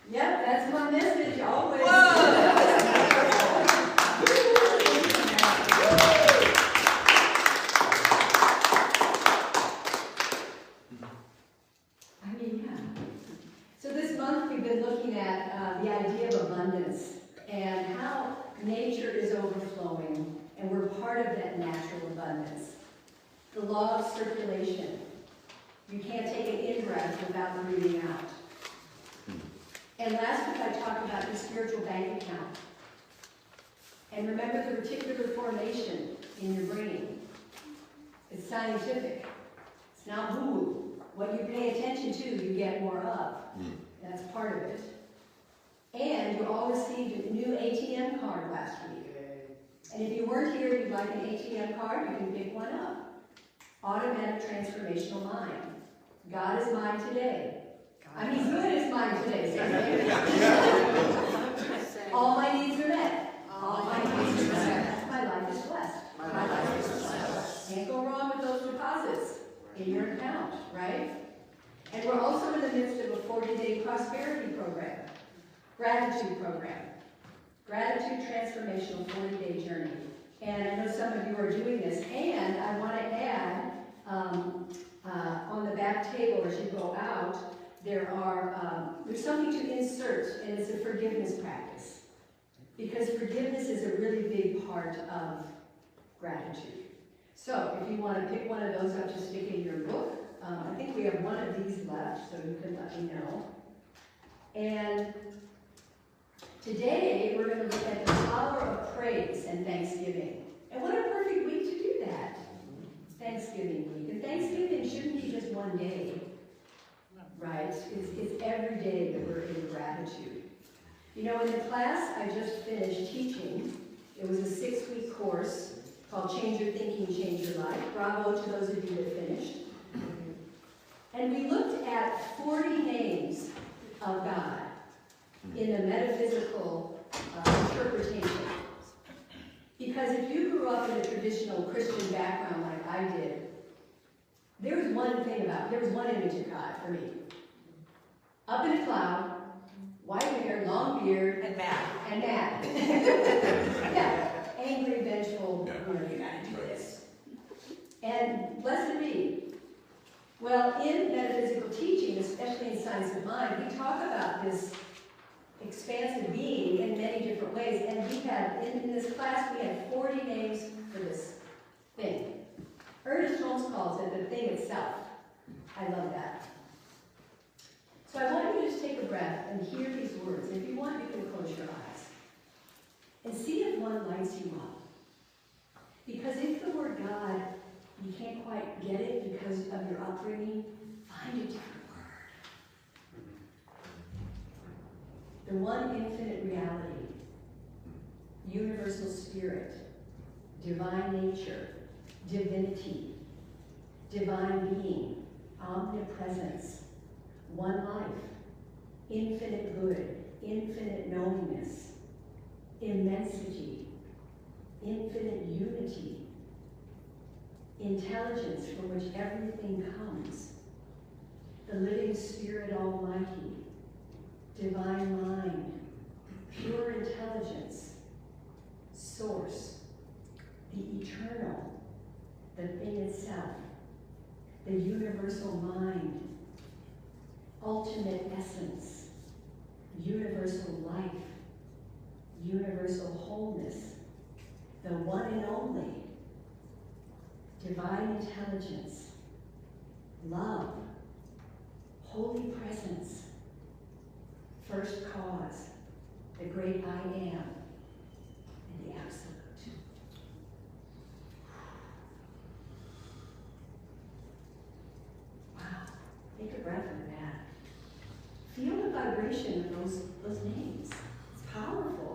Yep, that's my message always. I mean, yeah. So this month we've been looking at the idea of abundance and how nature is overflowing, and we're part of that natural abundance. The law of circulation. You can't take an in-breath without breathing out. And last week I talked about your spiritual bank account. And remember the reticular formation in your brain. It's scientific. It's not woo. What you pay attention to, you get more of. That's part of it. And you all received a new ATM card last week. And if you weren't here and you'd like an ATM card, you can pick one up. Automatic transformational mind. God is mine today. I mean, good is mine today. All my needs are met. All my needs are met. My life is blessed. My life is blessed. Can't go wrong with those deposits in your account, right? And we're also in the midst of a 40-day prosperity program, gratitude program, gratitude transformational 40-day journey. And I know some of you are doing this. And I want to add, on the back table as you go out, there's something to insert, and it's a forgiveness practice. Because forgiveness is a really big part of gratitude. So if you want to pick one of those up to stick in your book, I think we have one of these left, so you can let me know. And today we're going to look at the power of praise and thanksgiving. And what a perfect week to do that. Thanksgiving week. And Thanksgiving shouldn't be just one day, right? It's every day that we're in gratitude. You know, in the class I just finished teaching, it was a 6-week course called Change Your Thinking, Change Your Life. Bravo to those of you that finished. And we looked at 40 names of God in a metaphysical interpretation. Because if you grew up in a traditional Christian background like I did, there was one image of God for me. Up in a cloud, white hair, long beard, And mad. Yeah, angry, vengeful, you gotta do this. And blessed be. Well, in metaphysical teaching, especially in science of mind, we talk about this expansive being in many different ways. And we had, in this class, we had 40 names for this thing. Ernest Holmes calls it the thing itself. I love that. So I want you to just take a breath and hear these words. If you want, you can close your eyes. And see if one lights you up. Because if the word God, you can't quite get it because of your upbringing, find a different word. The one infinite reality, universal spirit, divine nature, divinity, divine being, omnipresence, one life, infinite good, infinite knowingness, immensity, infinite unity, intelligence from which everything comes, the living Spirit Almighty, divine mind, pure intelligence, source, the eternal, the thing itself, the universal mind, ultimate essence, universal life, universal wholeness, the one and only, divine intelligence, love, holy presence, first cause, the great I am, and the absolute. Wow, take a breath of that. Feel the vibration of those names. It's powerful.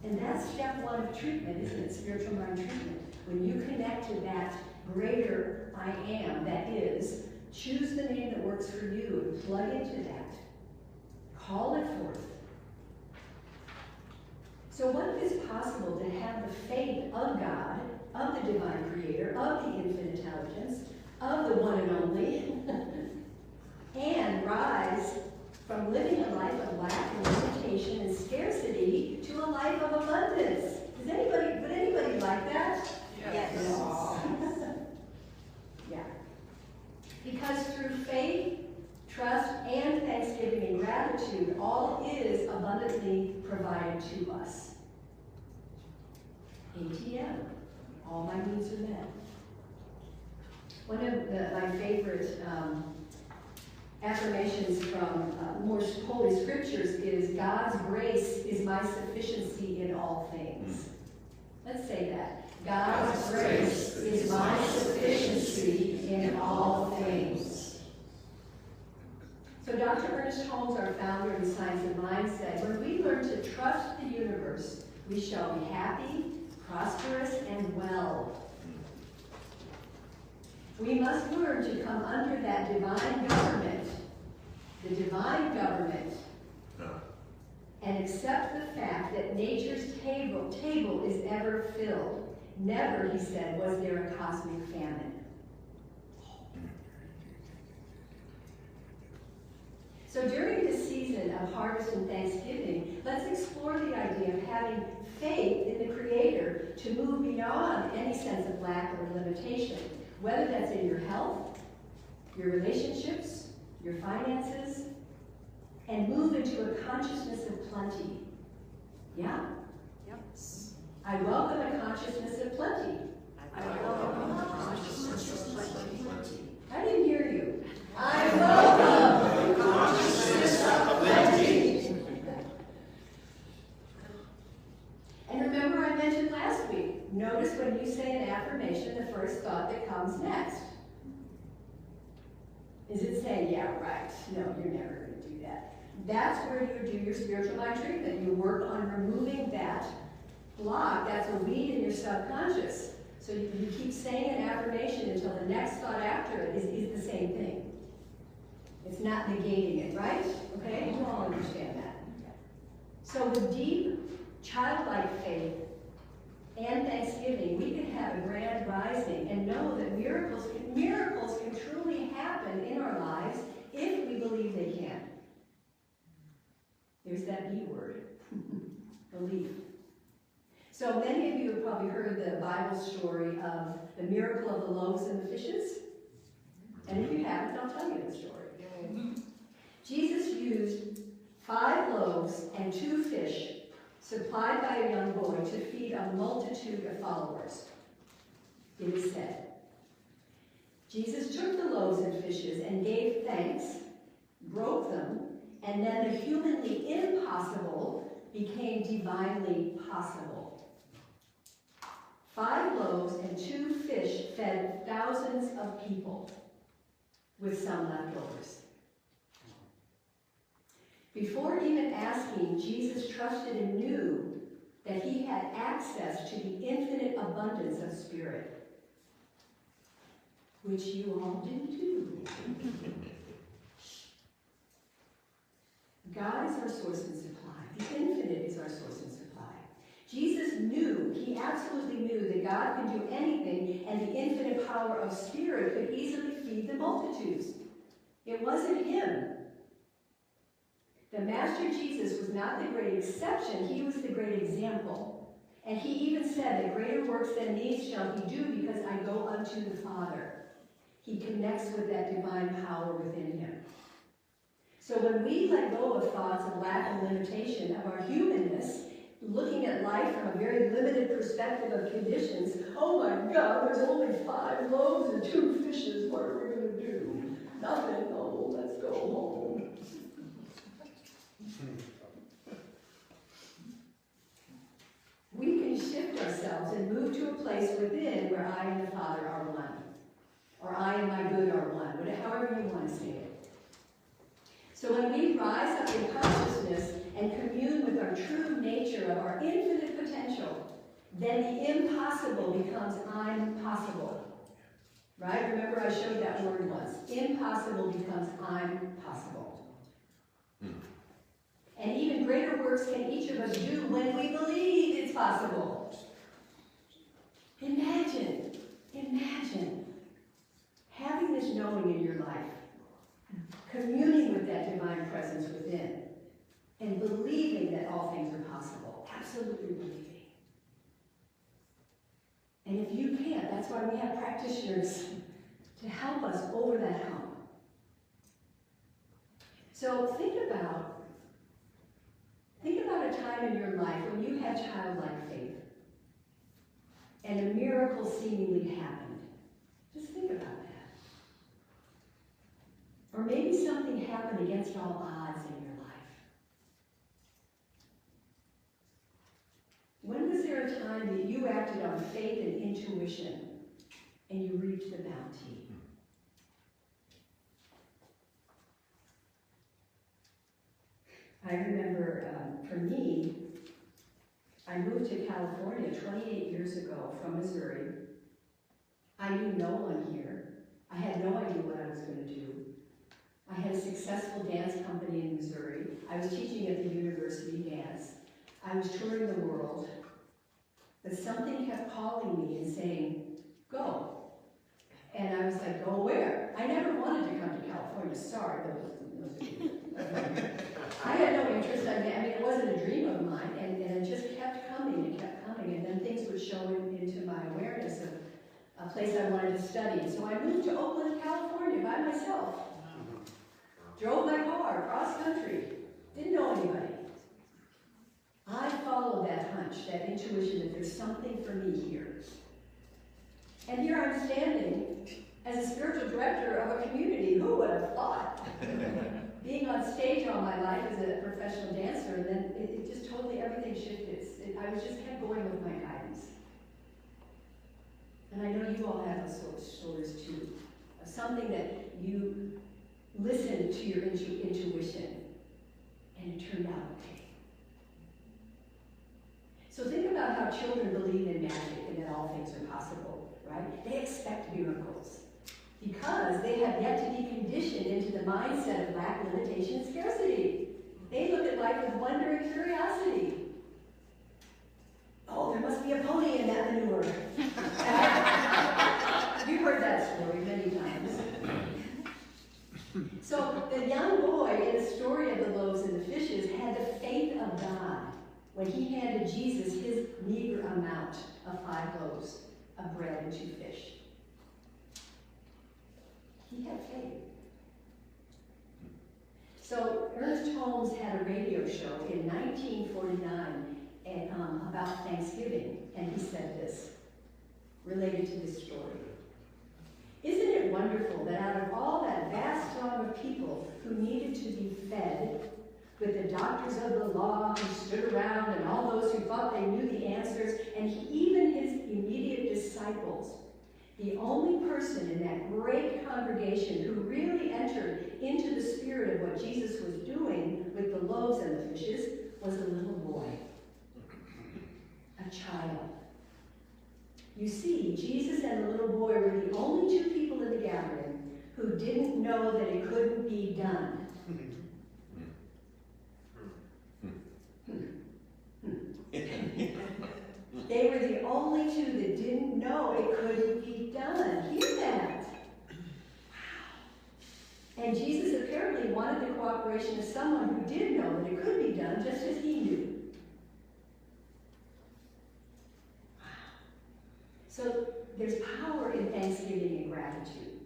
And that's step one of treatment, isn't it? Spiritual mind treatment. When you connect to that greater I am, that is, choose the name that works for you and plug into that. Call it forth. So what if it's possible to have the faith of God, of the divine creator, of the infinite intelligence, of the one and only, and rise from living a life life of abundance. Would anybody like that? Yes. Yeah. Because through faith, trust, and thanksgiving and gratitude, all is abundantly provided to us. ATM. All my needs are met. One of my favorite affirmations from more Holy Scriptures is, God's grace is my sufficiency in all things. Let's say that. God's grace is my sufficiency in all things. So Dr. Ernest Holmes, our founder of the Science of Mind, said, when we learn to trust the universe, we shall be happy, prosperous, and well. We must learn to come under that divine government, the divine government, and accept the fact that nature's table is ever filled. Never, he said, was there a cosmic famine. So during this season of harvest and Thanksgiving, let's explore the idea of having faith in the Creator to move beyond any sense of lack or limitation, whether that's in your health, your relationships, your finances, and move into a consciousness of plenty. Yeah? Yep. I welcome a consciousness of plenty. I welcome a consciousness of plenty. I didn't hear you. I welcome a consciousness of plenty. And remember I mentioned last week, notice when you say an affirmation, the first thought that comes next. Is it saying, yeah, right? No, you're never going to do that. That's where you do your spiritual mind treatment. You work on removing that block. That's a weed in your subconscious. So you keep saying an affirmation until the next thought after it is the same thing. It's not negating it, right? Okay? You all understand that. So with deep, childlike faith and thanksgiving, we can have a grand rising and know that miracles can truly happen in our lives if we believe they can. There's that B word, belief. So many of you have probably heard the Bible story of the miracle of the loaves and the fishes. And if you haven't, I'll tell you the story. Jesus used 5 loaves and 2 fish supplied by a young boy to feed a multitude of followers. It is said, Jesus took the loaves and fishes and gave thanks, broke them, and then the humanly impossible became divinely possible. 5 loaves and 2 fish fed thousands of people, with some leftovers. Before even asking, Jesus trusted and knew that he had access to the infinite abundance of Spirit, which you all do too. God is our source and supply. The infinite is our source and supply. Jesus knew, he absolutely knew that God can do anything, and the infinite power of Spirit could easily feed the multitudes. It wasn't him. The Master Jesus was not the great exception, he was the great example. And he even said that greater works than these shall he do because I go unto the Father. He connects with that divine power within him. So when we let go of thoughts of lack and limitation, of our humanness, looking at life from a very limited perspective of conditions, oh my God, there's only 5 loaves and 2 fishes, what are we going to do? Nothing, oh, let's go home. We can shift ourselves and move to a place within where I and the Father are one. Or I and my good are one, however you want to say it. So when we rise up in consciousness and commune with our true nature of our infinite potential, then the impossible becomes I'm possible. Right? Remember I showed that word once. Impossible becomes I'm possible. And even greater works can each of us do when we believe it's possible. Imagine having this knowing in your life, communing with that divine presence within, and believing that all things are possible. Absolutely. That's why we have practitioners to help us over that hump. So think about a time in your life when you had childlike faith and a miracle seemingly happened. Just think about that. Or maybe something happened against all odds in your life. When was there a time that you acted on faith and intuition and you reaped the bounty? I remember, for me, I moved to California 28 years ago from Missouri. I knew no one here. I had no idea what I was going to do. I had a successful dance company in Missouri. I was teaching at the university dance. I was touring the world. But something kept calling me and saying, go. And I was like, go where? I never wanted to come to California. Sorry, I had no interest. I mean, it wasn't a dream of mine, and it just kept coming and kept coming, and then things would show into my awareness of a place I wanted to study. And so I moved to Oakland, California by myself. Drove my car cross country. Didn't know anybody. I followed that hunch, that intuition that there's something for me here. And here I'm standing as a spiritual director of a community. Who would have thought? Being on stage all my life as a professional dancer, and then it just totally, everything shifted. I was just kept going with my guidance. And I know you all have those sort of stories too. Of something that you listened to your intuition, and it turned out okay. So think about how children believe in magic and that all things are possible, right? They expect miracles because they have yet to be conditioned into the mindset of lack, limitation, and scarcity. They look at life with wonder and curiosity. Oh, there must be a pony in that manure. You've heard that story many times. So the young boy in the story of the loaves and the fishes had the faith of God when he handed Jesus his meager amount of 5 loaves of bread and 2 fish. He had faith. So Ernest Holmes had a radio show in 1949 about Thanksgiving, and he said this, related to this story. Isn't it wonderful that out of all that vast throng of people who needed to be fed, with the doctors of the law who stood around and all those who thought they knew the answers, and even his immediate disciples, the only person in that great congregation who really entered into the spirit of what Jesus was doing with the loaves and the fishes was a little boy, a child. You see, Jesus and the little boy were the only 2 people in the gathering who didn't know that it couldn't be done. They were the only 2 that didn't know it couldn't be done. Hear that. Wow. And Jesus apparently wanted the cooperation of someone who did know that it could be done just as he knew. Wow. So there's power in thanksgiving and gratitude.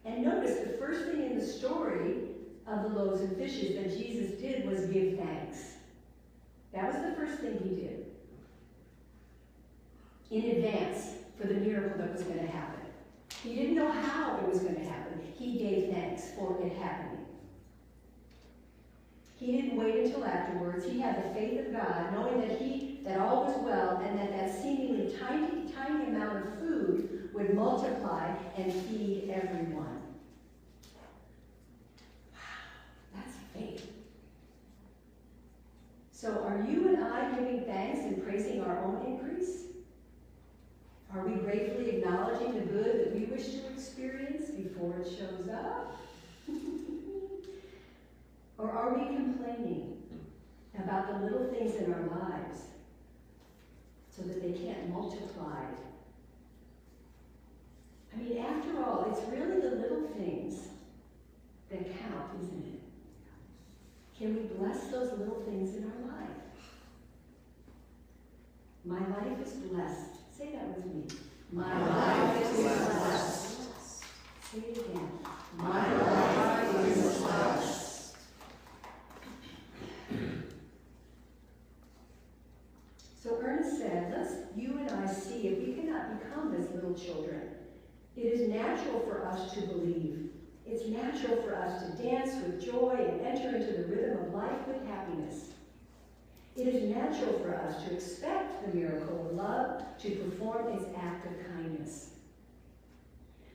And notice the first thing in the story of the loaves and fishes that Jesus did was give thanks. That was the first thing he did. In advance for the miracle that was going to happen. He didn't know how it was going to happen. He gave thanks for it happening. He didn't wait until afterwards. He had the faith of God, knowing that all was well and that seemingly tiny amount of food would multiply and feed everyone. Wow, that's faith. So are you and I giving thanks and praising our own increase? Are we gratefully acknowledging the good that we wish to experience before it shows up? Or are we complaining about the little things in our lives so that they can't multiply? I mean, after all, it's really the little things that count, isn't it? Can we bless those little things in our life? My life is blessed. Say that with me. My life is blessed. Say it again. My life is blessed. So Ernest said, let's you and I see if we cannot become as little children. It is natural for us to believe. It's natural for us to dance with joy and enter into the rhythm of life with happiness. It is natural for us to expect the miracle of love to perform its act of kindness.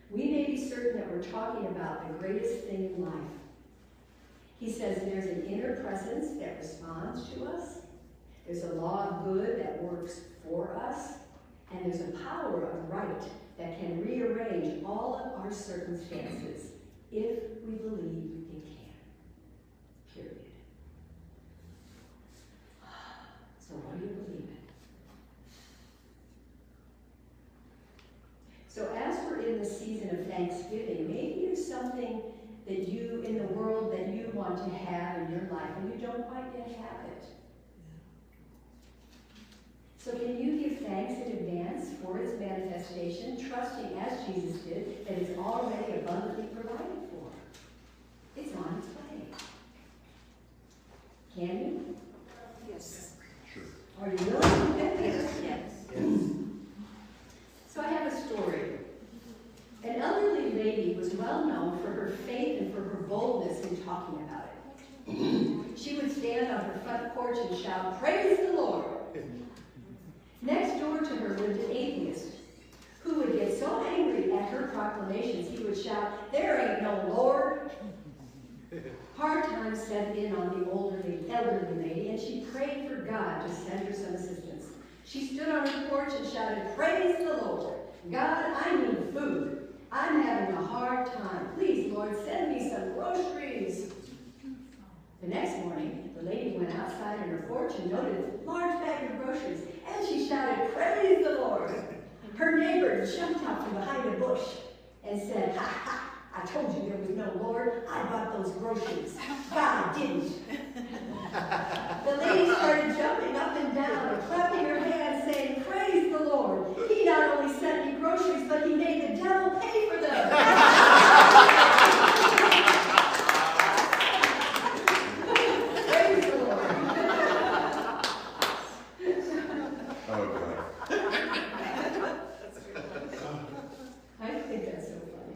We may be certain that we're talking about the greatest thing in life. He says there's an inner presence that responds to us. There's a law of good that works for us. And there's a power of right that can rearrange all of our circumstances if we believe it can. Period. So what do you believe in? So as we're in the season of Thanksgiving, maybe there's something that you, in the world, that you want to have in your life and you don't quite yet have it. So can you give thanks in advance for its manifestation, trusting, as Jesus did, that it's already abundantly provided for? It's on its way. Can you? Yes. Sure. Are you willing? Yes. So I have a story. An elderly lady was well known for her faith and for her boldness in talking about it. She would stand on her front porch and shout, "Praise the Lord." Next door to her lived an atheist who would get so angry at her proclamations he would shout, "There ain't no Lord." Hard times set in on the elderly lady, and she prayed for God to send her some assistance. She stood on her porch and shouted, "Praise the Lord. God, I need food. I'm having a hard time. Please, Lord, send me some groceries." The next morning, the lady went outside on her porch and noted a large bag of groceries, and she shouted, "Praise the Lord." Her neighbor jumped out from behind a bush and said, "Ha ha, I told you there was no Lord. I bought those groceries. God didn't." The lady started jumping up and down and clapping her hands, saying, "Praise the Lord. He not only sent me groceries, but he made the devil pay for them." Praise the Lord. Oh, God. I think that's so funny.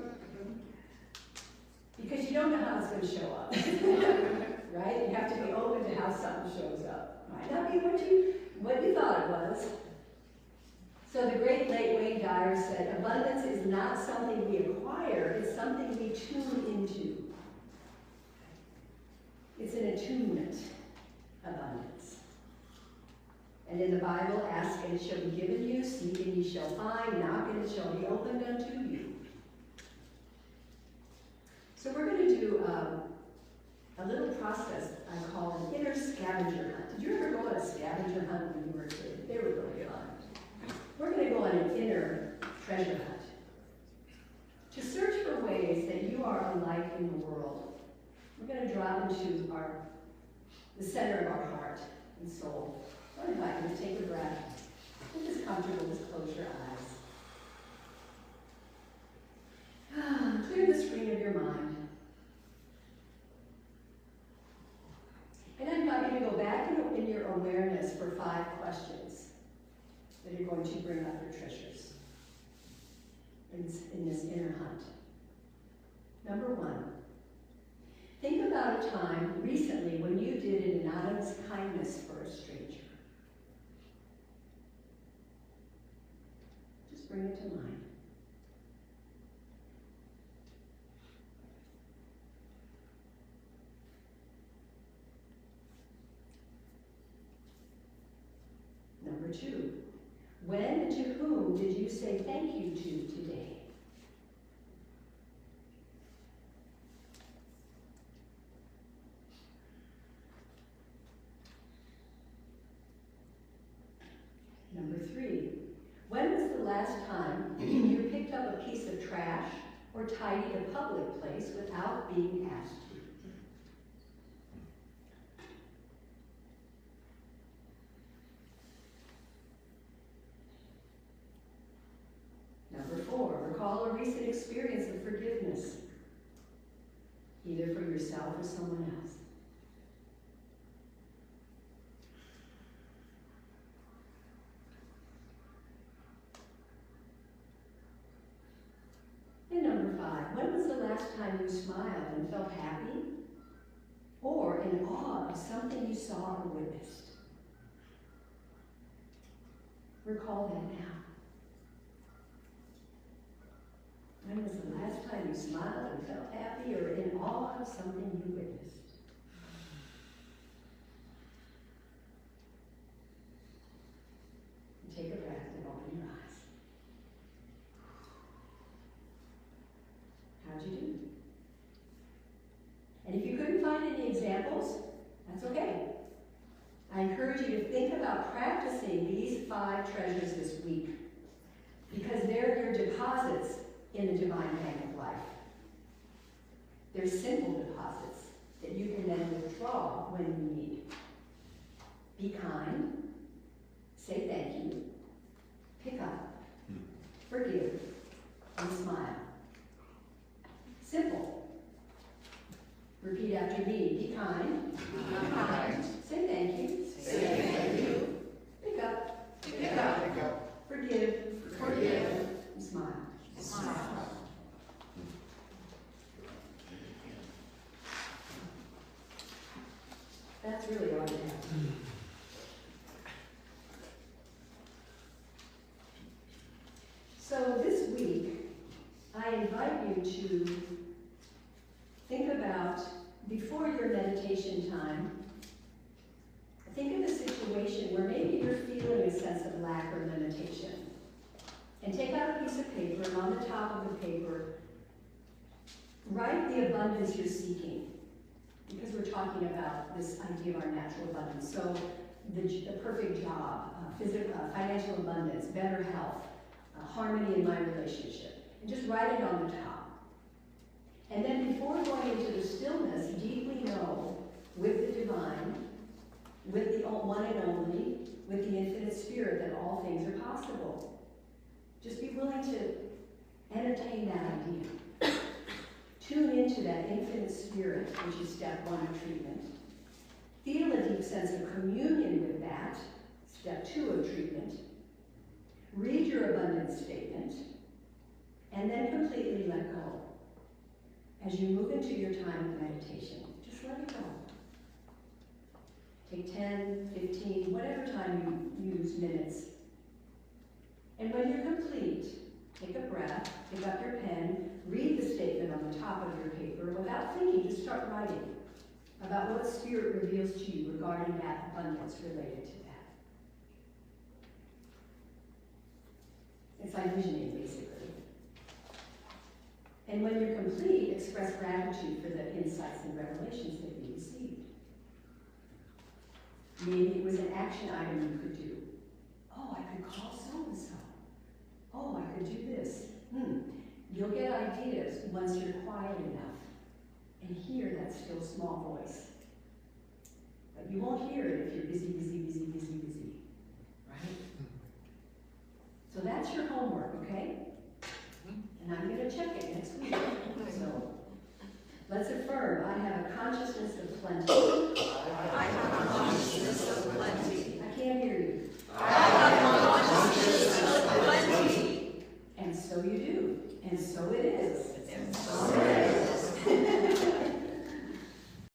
Because you don't know how it's going to show up. Right? You have to be open to how something shows up. Might not be what you thought it was. So the great late Wayne Dyer said, abundance is not something we acquire, it's something we tune into. It's an attunement, abundance. And in the Bible, ask and it shall be given you, seek and ye shall find, knock and it shall be opened unto you. So we're going to do a little process I call an inner scavenger hunt. Did you ever go on a scavenger hunt when you were a kid? They were really fun. We're going to go on an inner treasure hunt to search for ways that you are alike in the world. We're going to drop into the center of our heart and soul. So I invite you to take a breath. If it's comfortable, just close your eyes. Clear the screen of your mind. And I invite you to go back in your awareness for 5 questions that are going to bring up your treasures in this inner hunt. Number 1, think about a time recently when you did an anonymous kindness for a stranger. Just bring it to mind. Number 2, when and to whom did you say thank you to today? Number 3, when was the last time you picked up a piece of trash or tidied a public place without being asked to? 5, when was the last time you smiled and felt happy or in awe of something you saw or witnessed? Recall that now. When was the last time you smiled and felt happy or in awe of something you witnessed? Take a breath and open your eyes. How'd you do? And if you couldn't find any examples, that's okay. I encourage you to think about practicing these 5 treasures this week because they're your deposits in the divine bank of life. They're simple deposits that you can then withdraw when you need. Be kind. Say thank you. Pick up. Forgive. And smile. Simple. Repeat after me. Be kind. Be kind. Say thank you. Say thank you. Pick up. Pick up. Forgive. Forgive. And smile. Smile. That's really all you have. So this week, I invite you to think about, before your meditation time, think of a situation where maybe you're feeling a sense of lack or limitation. And take out a piece of paper, and on the top of the paper, write the abundance you're seeking. Because we're talking about this idea of our natural abundance. So the perfect job, physical, financial abundance, better health, harmony in my relationship. And just write it on the top. And then before going into the stillness, deeply know with the divine, with the one and only, with the infinite spirit that all things are possible. Just be willing to entertain that idea. Tune into that infinite spirit, which is step 1 of treatment. Feel a deep sense of communion with that, step 2 of treatment. Read your abundance statement, and then completely let go. As you move into your time of meditation, just let it go. Take 10, 15, whatever time you use, minutes. And when you're complete, take a breath, pick up your pen, read the statement on the top of your paper. Without thinking, just start writing about what Spirit reveals to you regarding that abundance related to that. It's like visioning, basically. And when you're complete, express gratitude for the insights and revelations that you received. Maybe it was an action item you could do. Oh, I could call so-and-so. Oh, I could do this. You'll get ideas once you're quiet enough and hear that still small voice. But you won't hear it if you're busy, right? So that's your homework, okay? And I'm going to check it next week. So let's affirm, I have a consciousness of plenty. I have a consciousness of plenty. I can't hear you. I have a consciousness of plenty. And so you do. And so it